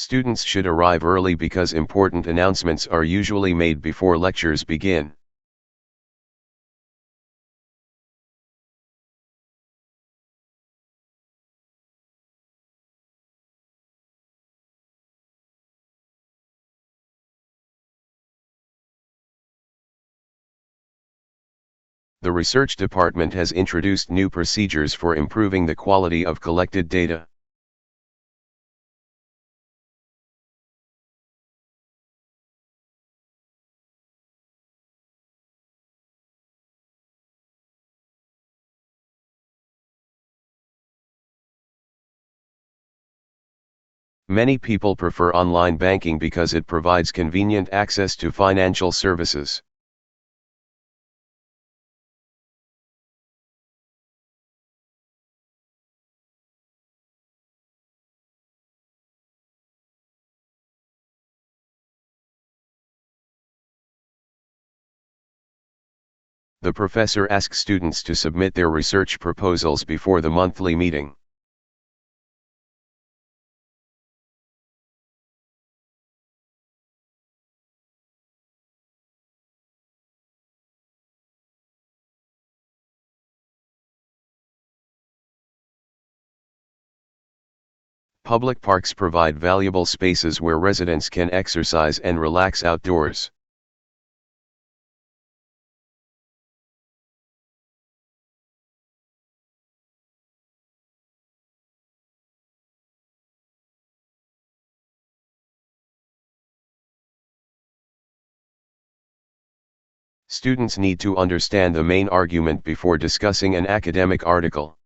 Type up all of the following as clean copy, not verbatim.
Students should arrive early because important announcements are usually made before lectures begin. The research department has introduced new procedures for improving the quality of collected data. Many people prefer online banking because it provides convenient access to financial services. The professor asks students to submit their research proposals before the monthly meeting. Public parks provide valuable spaces where residents can exercise and relax outdoors. Students need to understand the main argument before discussing an academic article.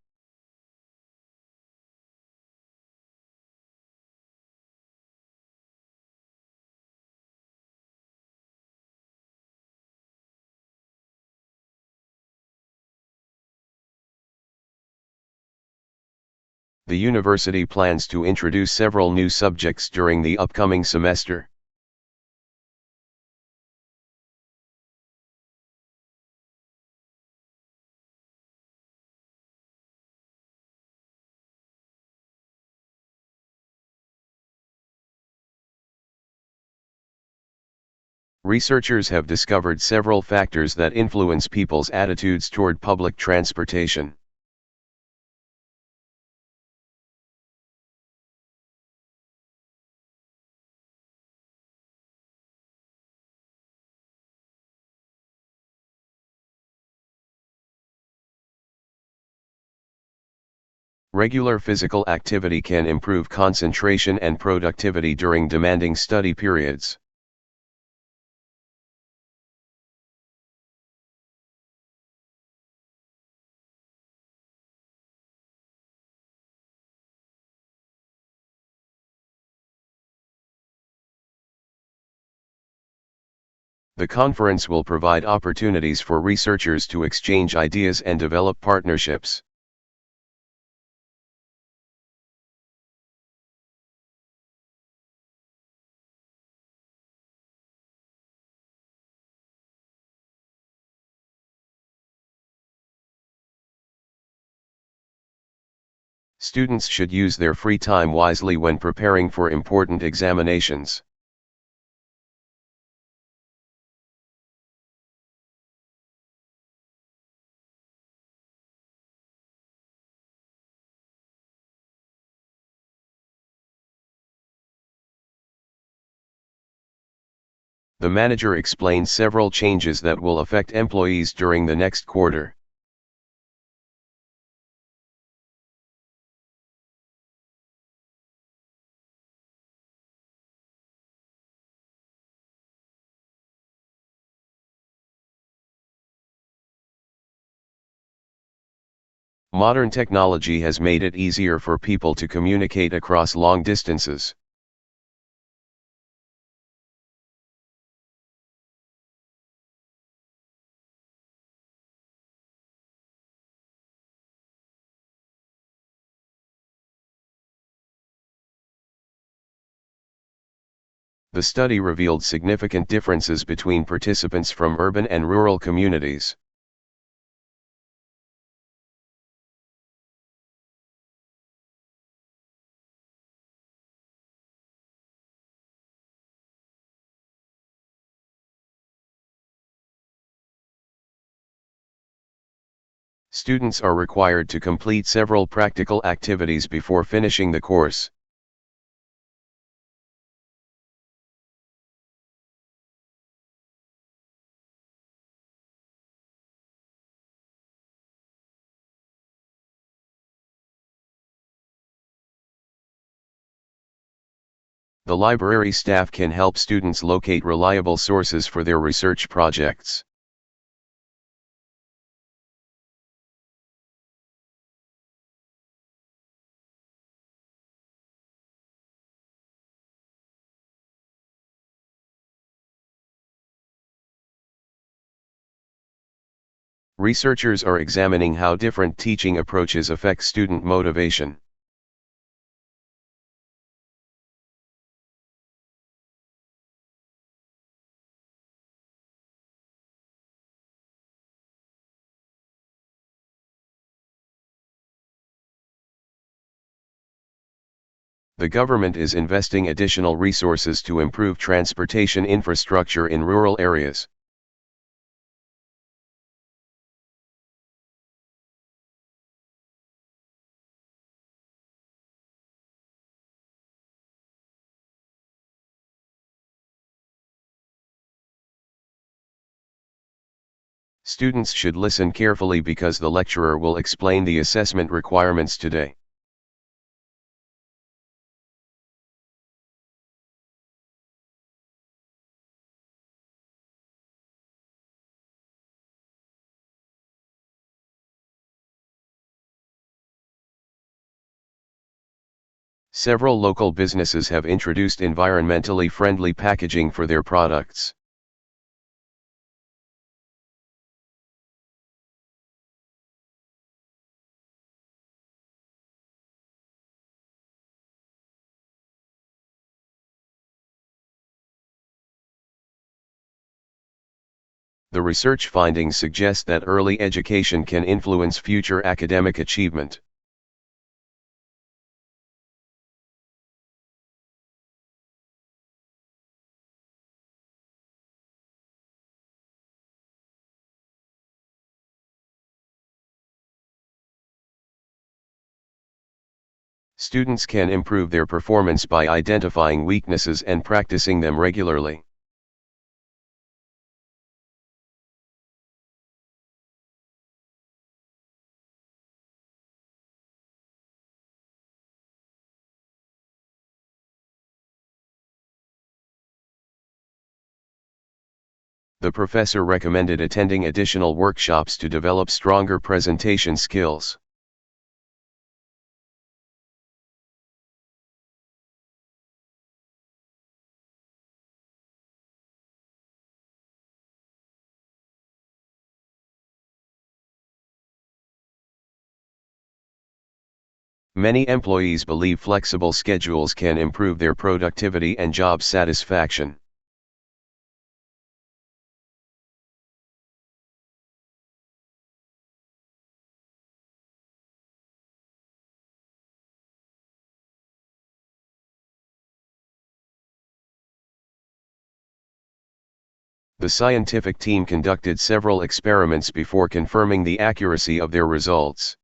The university plans to introduce several new subjects during the upcoming semester. Researchers have discovered several factors that influence people's attitudes toward public transportation. Regular physical activity can improve concentration and productivity during demanding study periods. The conference will provide opportunities for researchers to exchange ideas and develop partnerships. Students should use their free time wisely when preparing for important examinations. The manager explains several changes that will affect employees during the next quarter. Modern technology has made it easier for people to communicate across long distances. The study revealed significant differences between participants from urban and rural communities. Students are required to complete several practical activities before finishing the course. The library staff can help students locate reliable sources for their research projects. Researchers are examining how different teaching approaches affect student motivation. The government is investing additional resources to improve transportation infrastructure in rural areas. Students should listen carefully because the lecturer will explain the assessment requirements today. Several local businesses have introduced environmentally friendly packaging for their products. The research findings suggest that early education can influence future academic achievement. Students can improve their performance by identifying weaknesses and practicing them regularly. The professor recommended attending additional workshops to develop stronger presentation skills. Many employees believe flexible schedules can improve their productivity and job satisfaction. The scientific team conducted several experiments before confirming the accuracy of their results.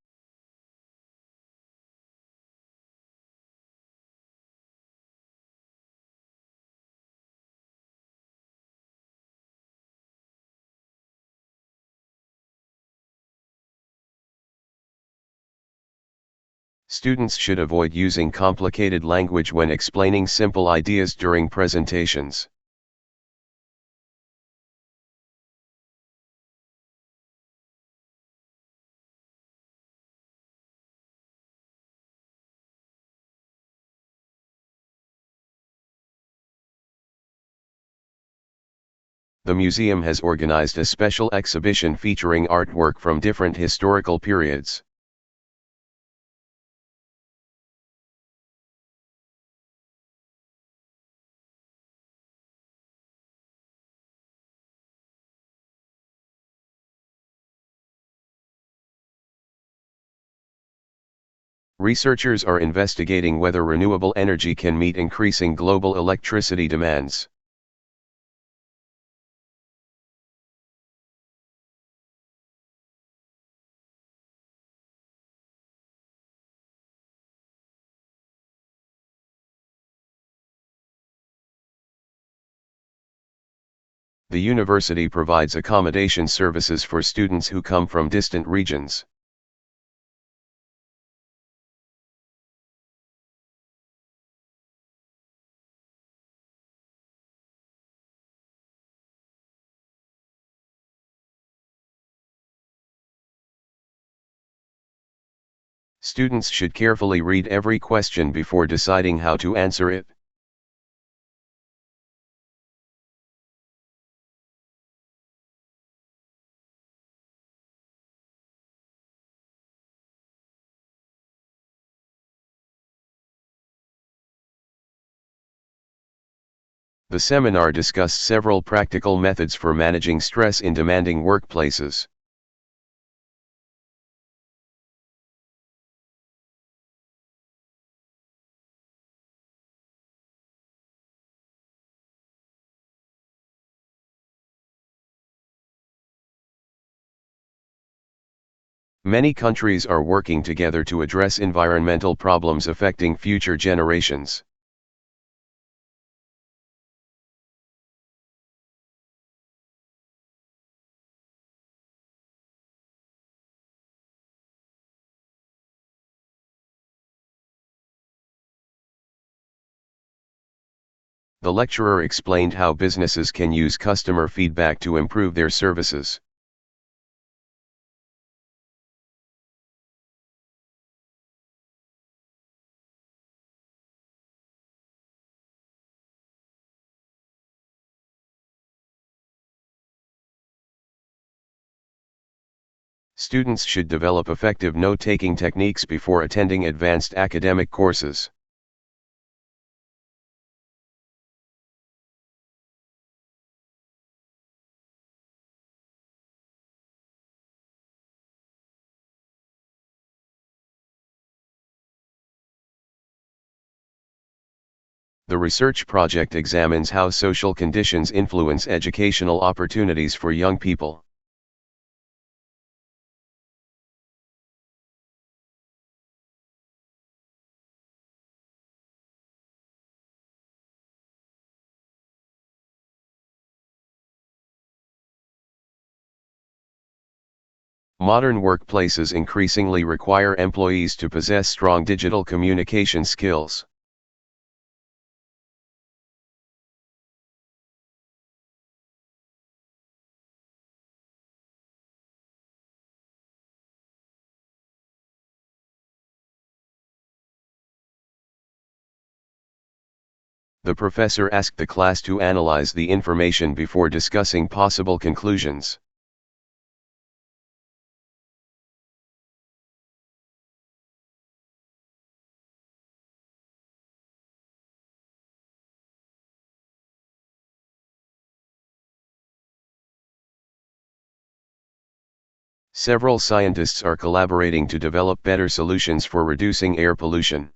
Students should avoid using complicated language when explaining simple ideas during presentations. The museum has organized a special exhibition featuring artwork from different historical periods. Researchers are investigating whether renewable energy can meet increasing global electricity demands. The university provides accommodation services for students who come from distant regions. Students should carefully read every question before deciding how to answer it. The seminar discussed several practical methods for managing stress in demanding workplaces. Many countries are working together to address environmental problems affecting future generations. The lecturer explained how businesses can use customer feedback to improve their services. Students should develop effective note-taking techniques before attending advanced academic courses. The research project examines how social conditions influence educational opportunities for young people. Modern workplaces increasingly require employees to possess strong digital communication skills. The professor asked the class to analyze the information before discussing possible conclusions. Several scientists are collaborating to develop better solutions for reducing air pollution.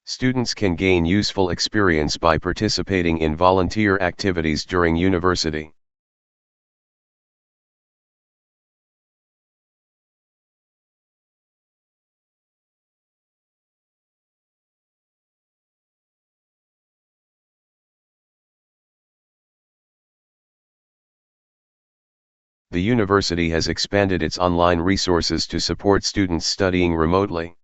Students can gain useful experience by participating in volunteer activities during university. The university has expanded its online resources to support students studying remotely.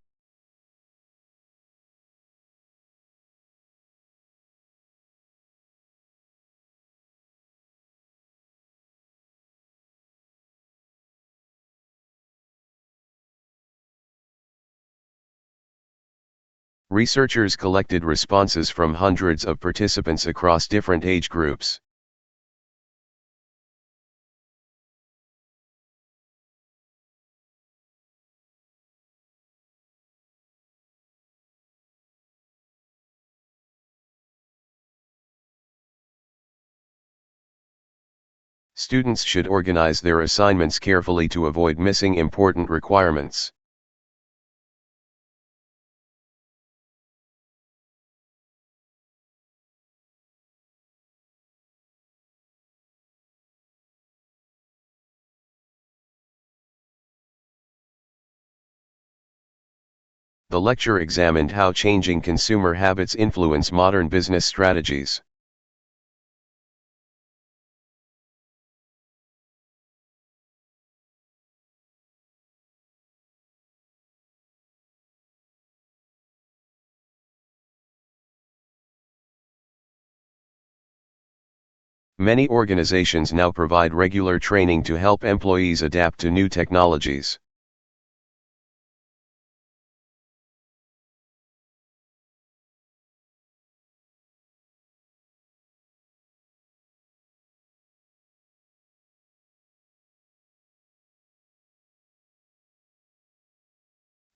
Researchers collected responses from hundreds of participants across different age groups. Students should organize their assignments carefully to avoid missing important requirements. The lecture examined how changing consumer habits influence modern business strategies. Many organizations now provide regular training to help employees adapt to new technologies.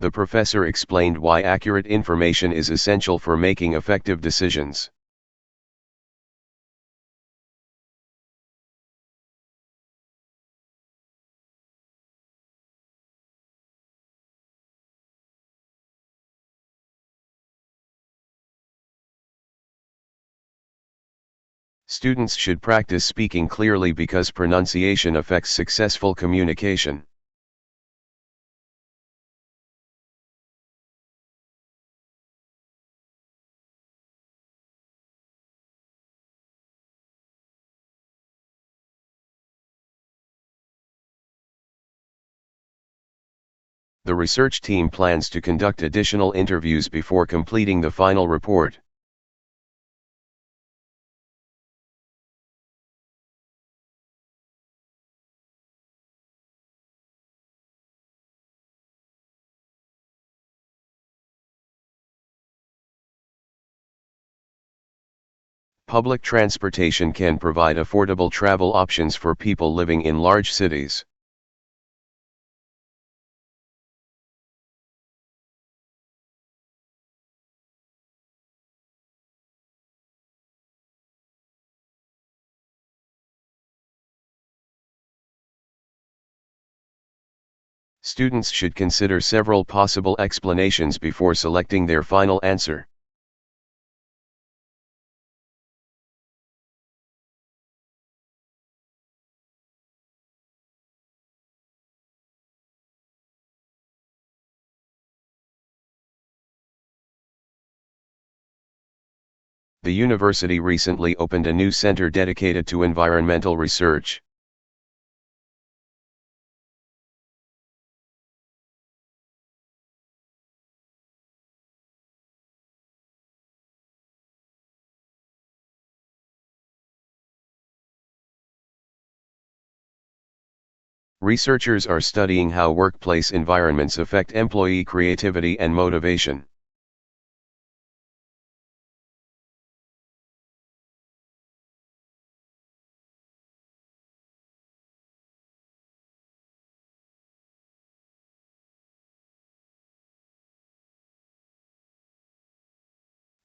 The professor explained why accurate information is essential for making effective decisions. Students should practice speaking clearly because pronunciation affects successful communication. The research team plans to conduct additional interviews before completing the final report. Public transportation can provide affordable travel options for people living in large cities. Students should consider several possible explanations before selecting their final answer. The university recently opened a new center dedicated to environmental research. Researchers are studying how workplace environments affect employee creativity and motivation.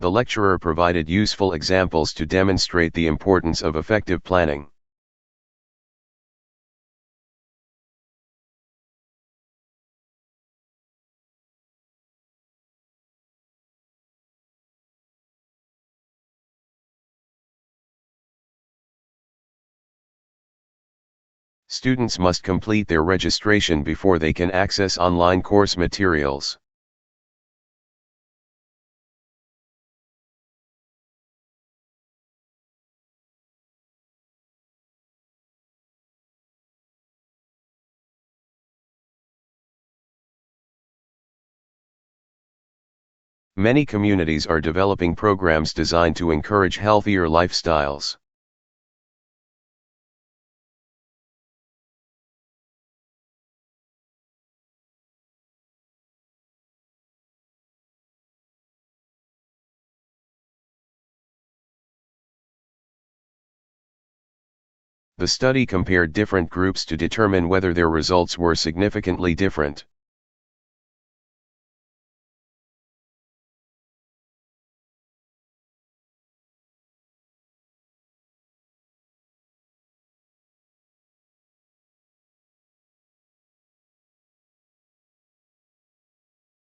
The lecturer provided useful examples to demonstrate the importance of effective planning. Students must complete their registration before they can access online course materials. Many communities are developing programs designed to encourage healthier lifestyles. The study compared different groups to determine whether their results were significantly different.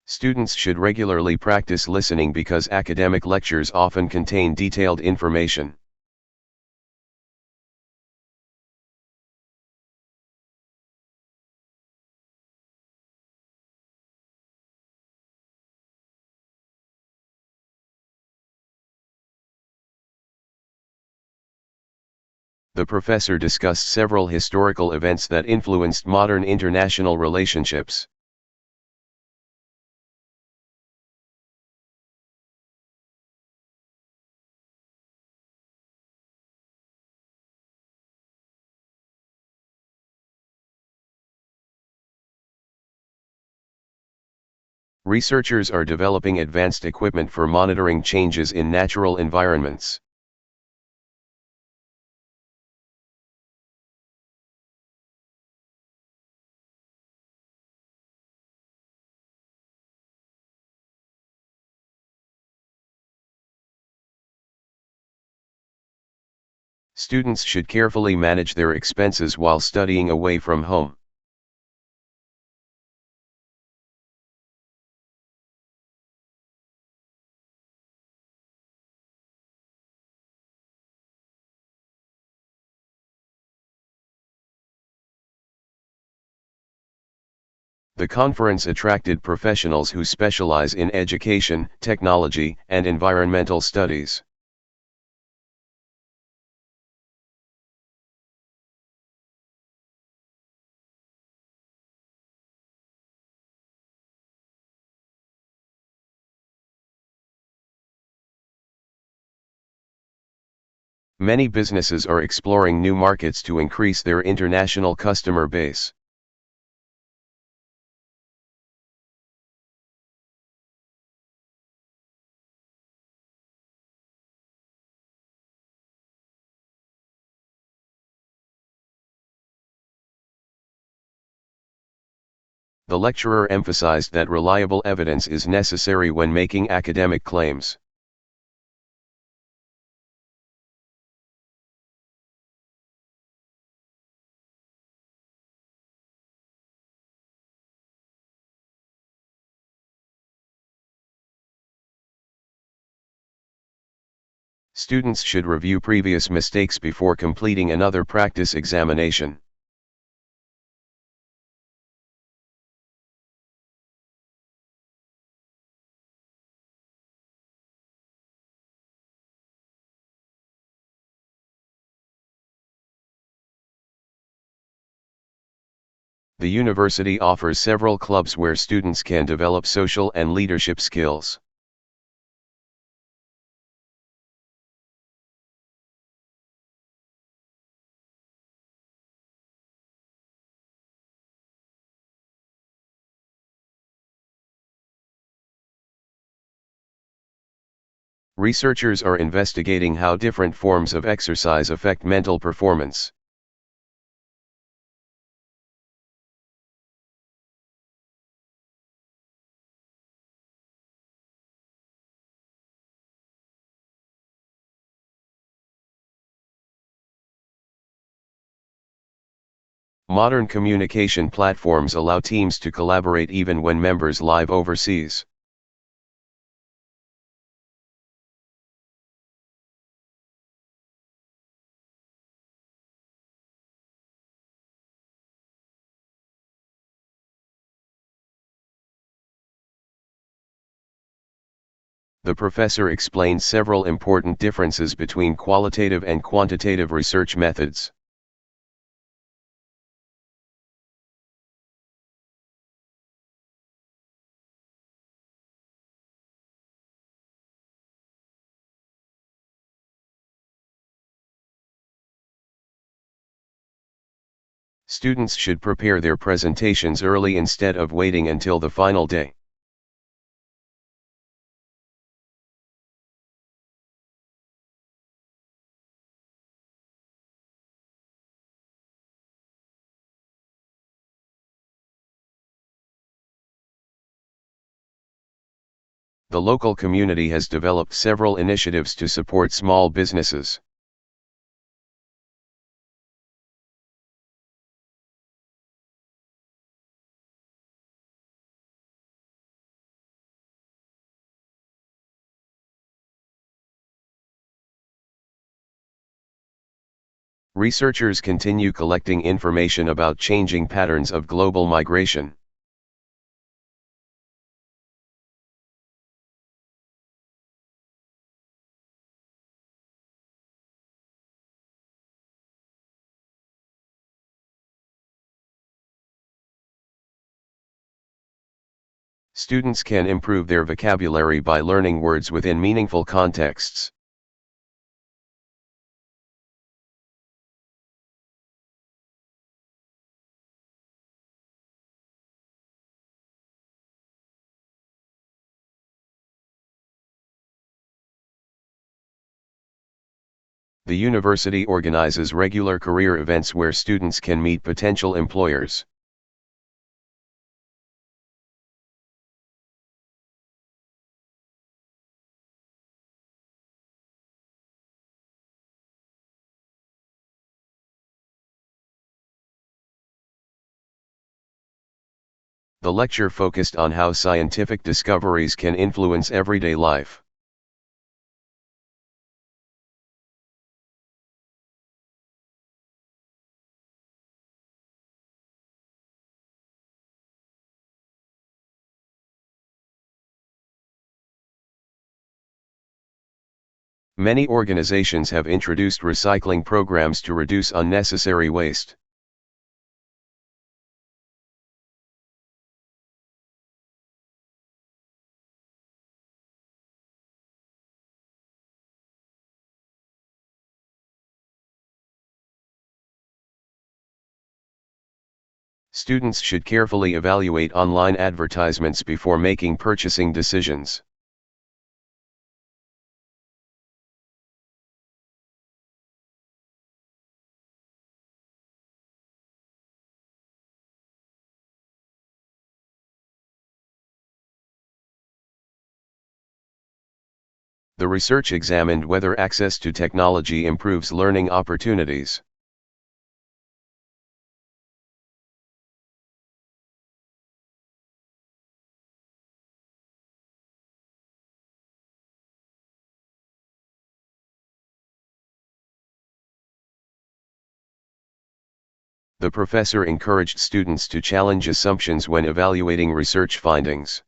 Students should regularly practice listening because academic lectures often contain detailed information. The professor discussed several historical events that influenced modern international relationships. Researchers are developing advanced equipment for monitoring changes in natural environments. Students should carefully manage their expenses while studying away from home. The conference attracted professionals who specialize in education, technology, and environmental studies. Many businesses are exploring new markets to increase their international customer base. The lecturer emphasized that reliable evidence is necessary when making academic claims. Students should review previous mistakes before completing another practice examination. The university offers several clubs where students can develop social and leadership skills. Researchers are investigating how different forms of exercise affect mental performance. Modern communication platforms allow teams to collaborate even when members live overseas. The professor explained several important differences between qualitative and quantitative research methods. Students should prepare their presentations early instead of waiting until the final day. The local community has developed several initiatives to support small businesses. Researchers continue collecting information about changing patterns of global migration. Students can improve their vocabulary by learning words within meaningful contexts. The university organizes regular career events where students can meet potential employers. The lecture focused on how scientific discoveries can influence everyday life. Many organizations have introduced recycling programs to reduce unnecessary waste. Students should carefully evaluate online advertisements before making purchasing decisions. The research examined whether access to technology improves learning opportunities. The professor encouraged students to challenge assumptions when evaluating research findings.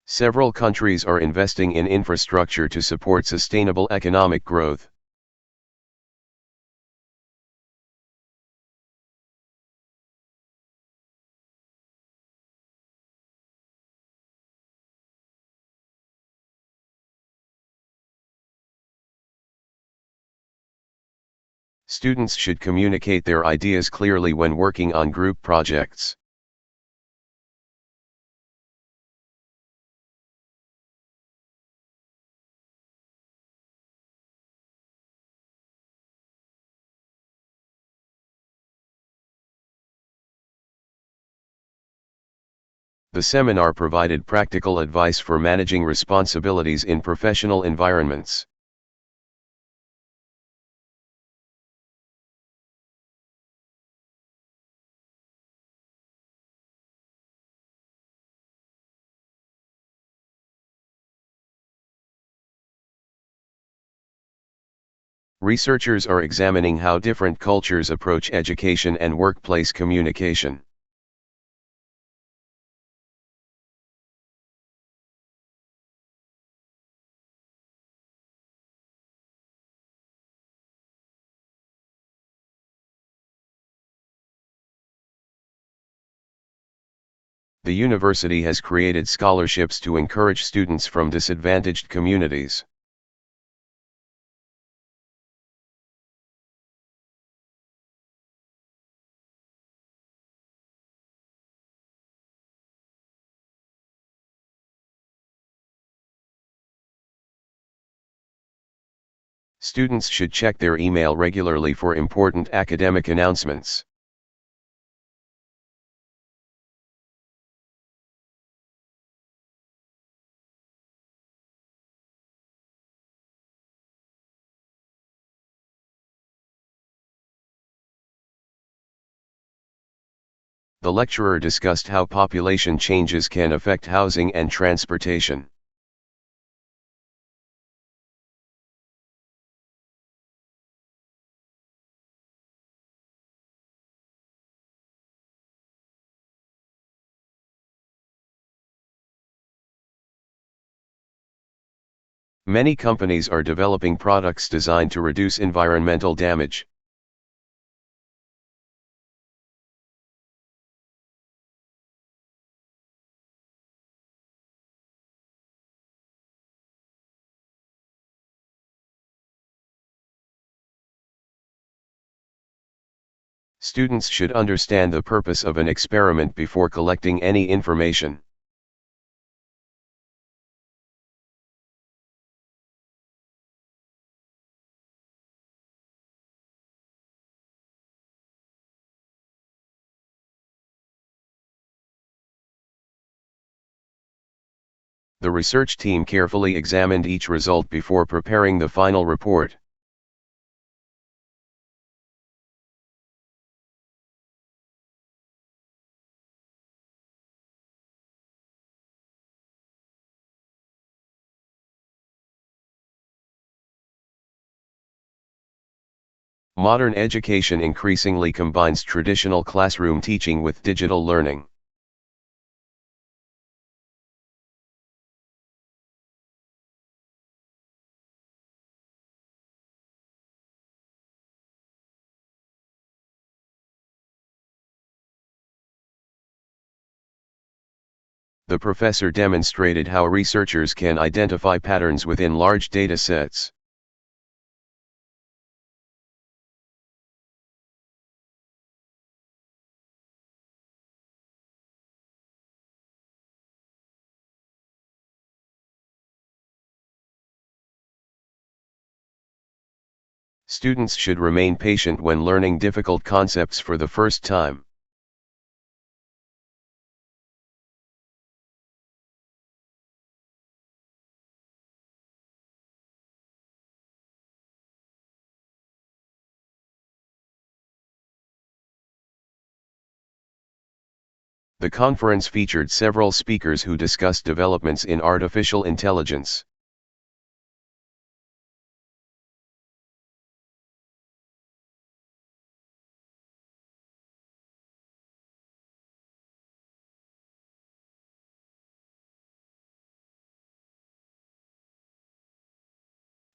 Several countries are investing in infrastructure to support sustainable economic growth. Students should communicate their ideas clearly when working on group projects. The seminar provided practical advice for managing responsibilities in professional environments. Researchers are examining how different cultures approach education and workplace communication. The university has created scholarships to encourage students from disadvantaged communities. Students should check their email regularly for important academic announcements. The lecturer discussed how population changes can affect housing and transportation. Many companies are developing products designed to reduce environmental damage. Students should understand the purpose of an experiment before collecting any information. The research team carefully examined each result before preparing the final report. Modern education increasingly combines traditional classroom teaching with digital learning. The professor demonstrated how researchers can identify patterns within large data sets. Students should remain patient when learning difficult concepts for the first time. The conference featured several speakers who discussed developments in artificial intelligence.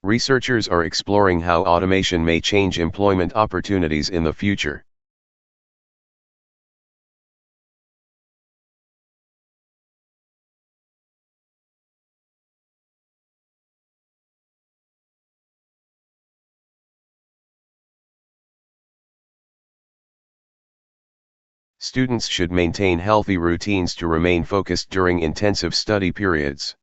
Researchers are exploring how automation may change employment opportunities in the future. Students should maintain healthy routines to remain focused during intensive study periods.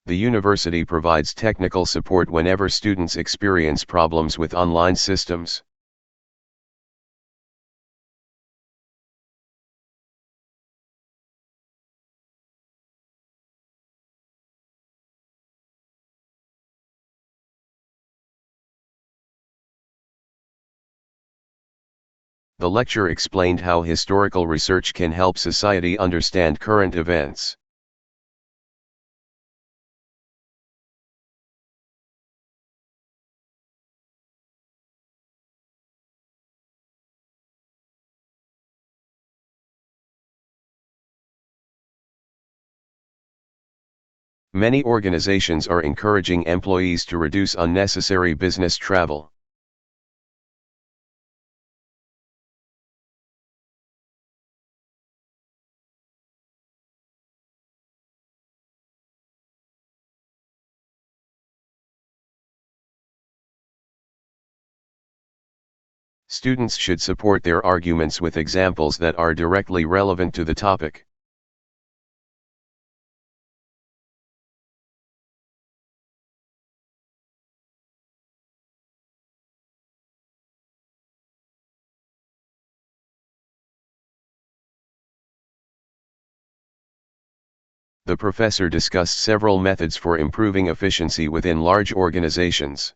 The university provides technical support whenever students experience problems with online systems. The lecture explained how historical research can help society understand current events. Many organizations are encouraging employees to reduce unnecessary business travel. Students should support their arguments with examples that are directly relevant to the topic. The professor discussed several methods for improving efficiency within large organizations.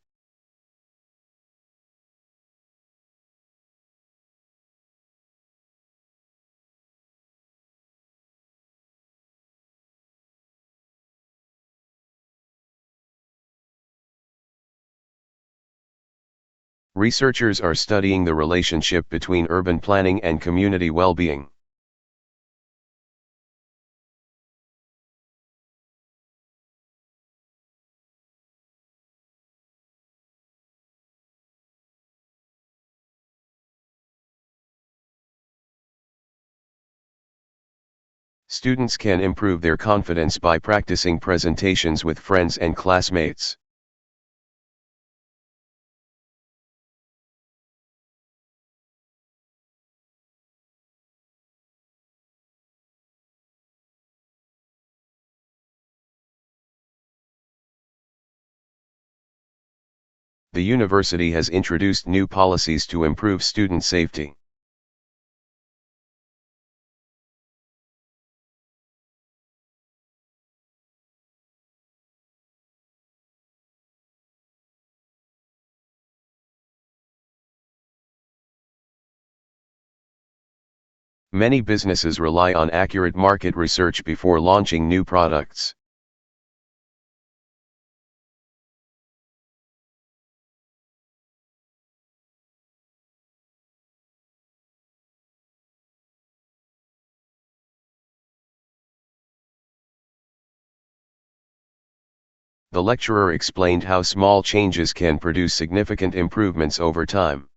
Researchers are studying the relationship between urban planning and community well-being. Students can improve their confidence by practicing presentations with friends and classmates. The university has introduced new policies to improve student safety. Many businesses rely on accurate market research before launching new products. The lecturer explained how small changes can produce significant improvements over time.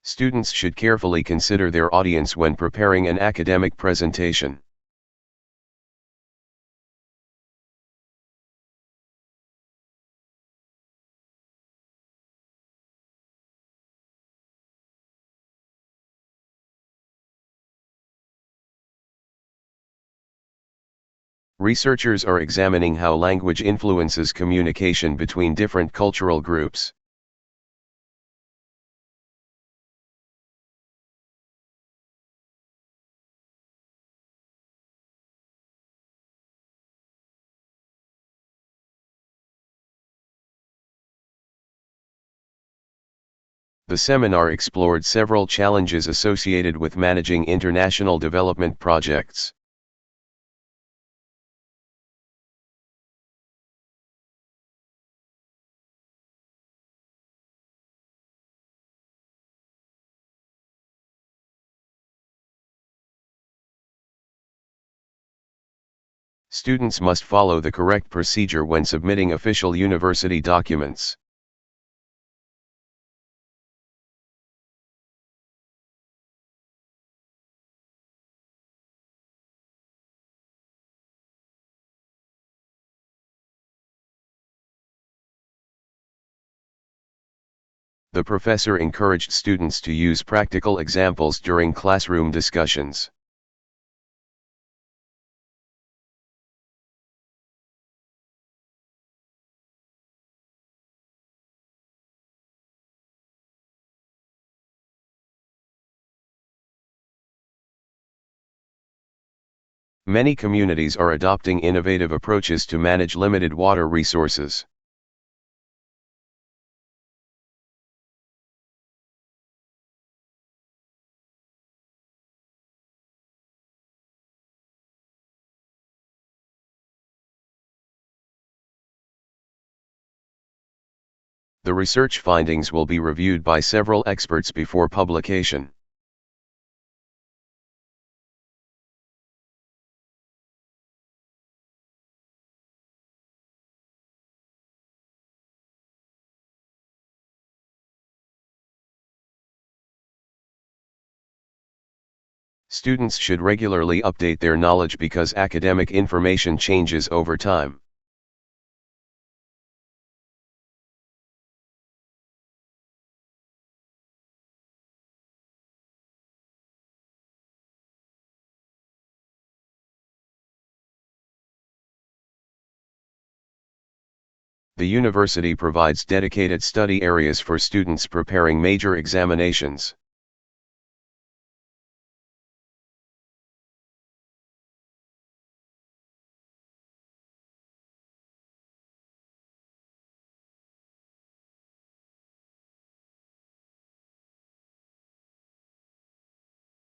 Students should carefully consider their audience when preparing an academic presentation. Researchers are examining how language influences communication between different cultural groups. The seminar explored several challenges associated with managing international development projects. Students must follow the correct procedure when submitting official university documents. The professor encouraged students to use practical examples during classroom discussions. Many communities are adopting innovative approaches to manage limited water resources. The research findings will be reviewed by several experts before publication. Students should regularly update their knowledge because academic information changes over time. The university provides dedicated study areas for students preparing major examinations.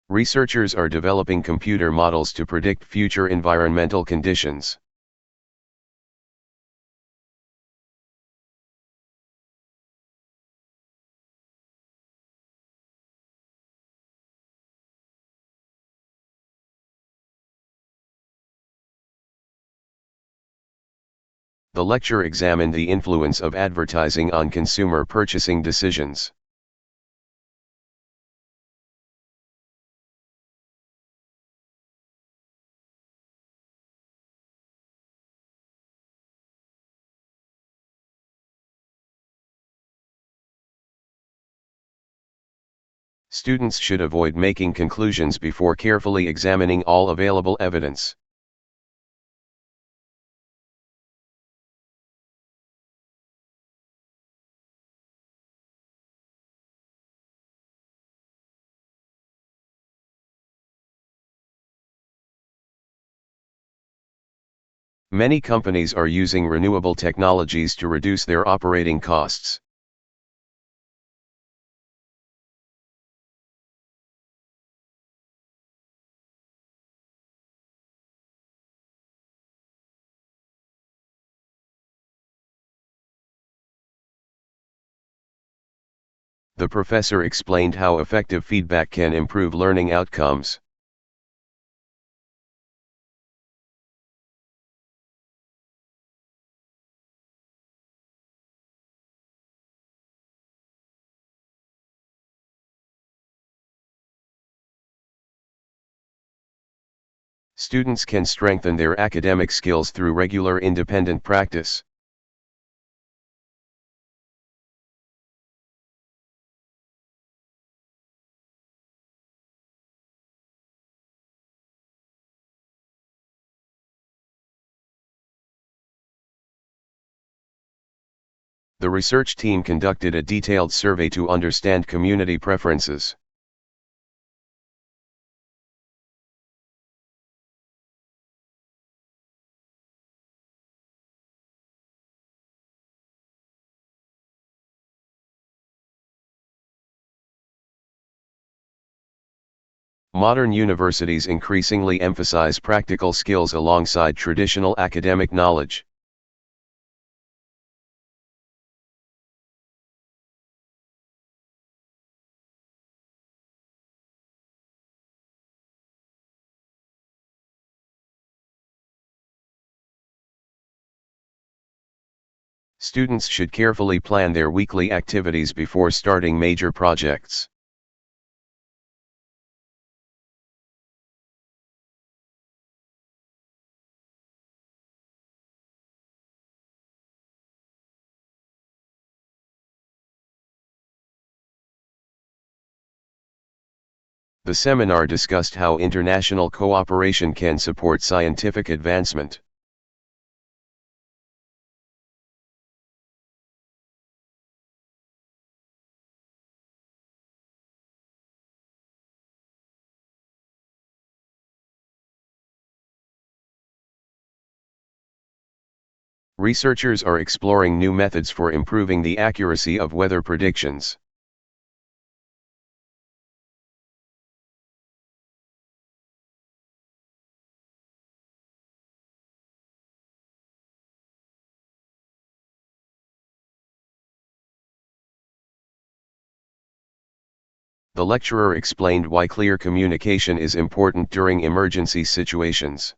Researchers are developing computer models to predict future environmental conditions. The lecture examined the influence of advertising on consumer purchasing decisions. Students should avoid making conclusions before carefully examining all available evidence. Many companies are using renewable technologies to reduce their operating costs. The professor explained how effective feedback can improve learning outcomes. Students can strengthen their academic skills through regular independent practice. The research team conducted a detailed survey to understand community preferences. Modern universities increasingly emphasize practical skills alongside traditional academic knowledge. Students should carefully plan their weekly activities before starting major projects. The seminar discussed how international cooperation can support scientific advancement. Researchers are exploring new methods for improving the accuracy of weather predictions. The lecturer explained why clear communication is important during emergency situations.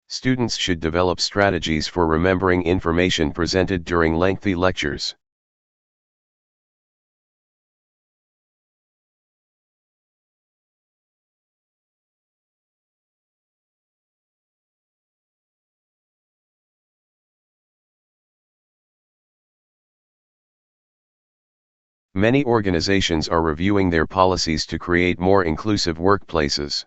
Students should develop strategies for remembering information presented during lengthy lectures. Many organizations are reviewing their policies to create more inclusive workplaces.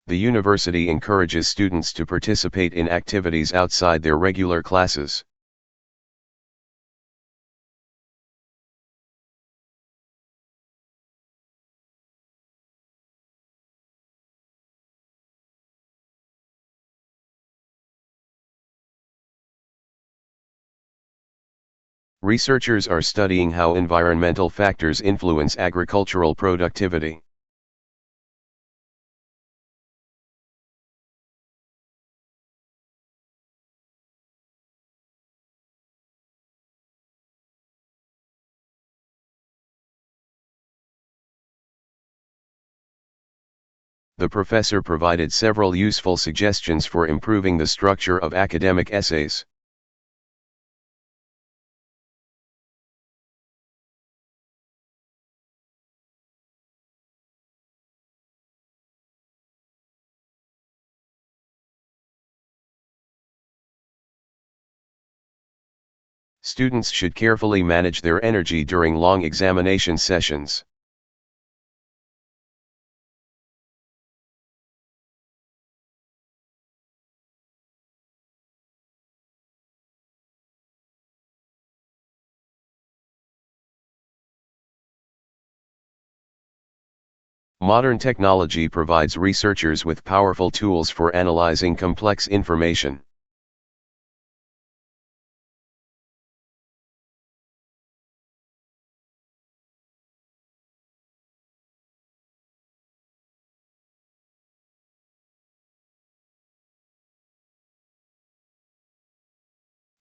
The university encourages students to participate in activities outside their regular classes. Researchers are studying how environmental factors influence agricultural productivity. The professor provided several useful suggestions for improving the structure of academic essays. Students should carefully manage their energy during long examination sessions. Modern technology provides researchers with powerful tools for analyzing complex information.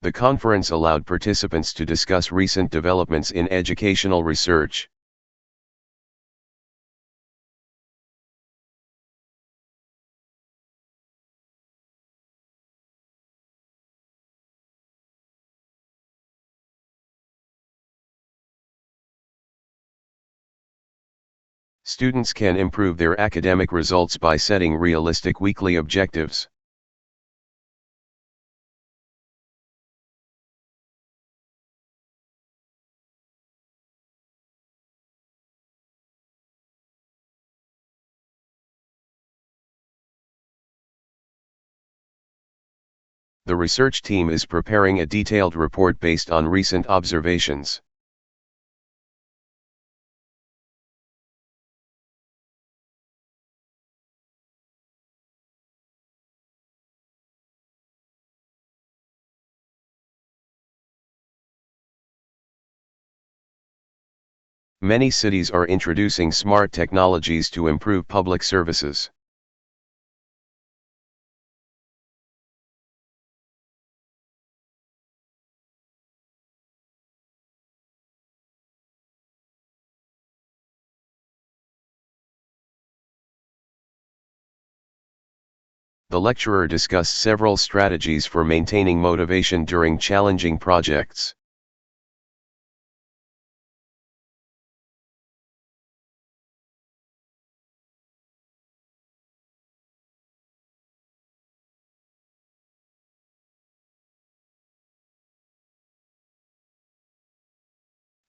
The conference allowed participants to discuss recent developments in educational research. Students can improve their academic results by setting realistic weekly objectives. The research team is preparing a detailed report based on recent observations. Many cities are introducing smart technologies to improve public services. The lecturer discussed several strategies for maintaining motivation during challenging projects.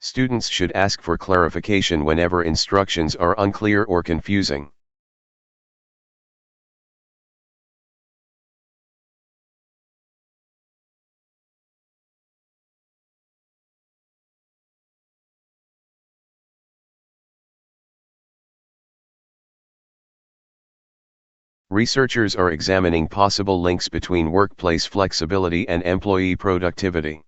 Students should ask for clarification whenever instructions are unclear or confusing. Researchers are examining possible links between workplace flexibility and employee productivity.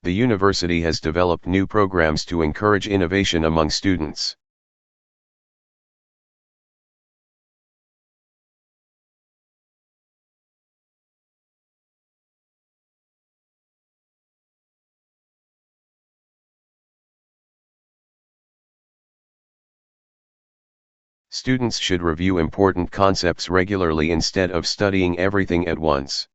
The university has developed new programs to encourage innovation among students. Students should review important concepts regularly instead of studying everything at once.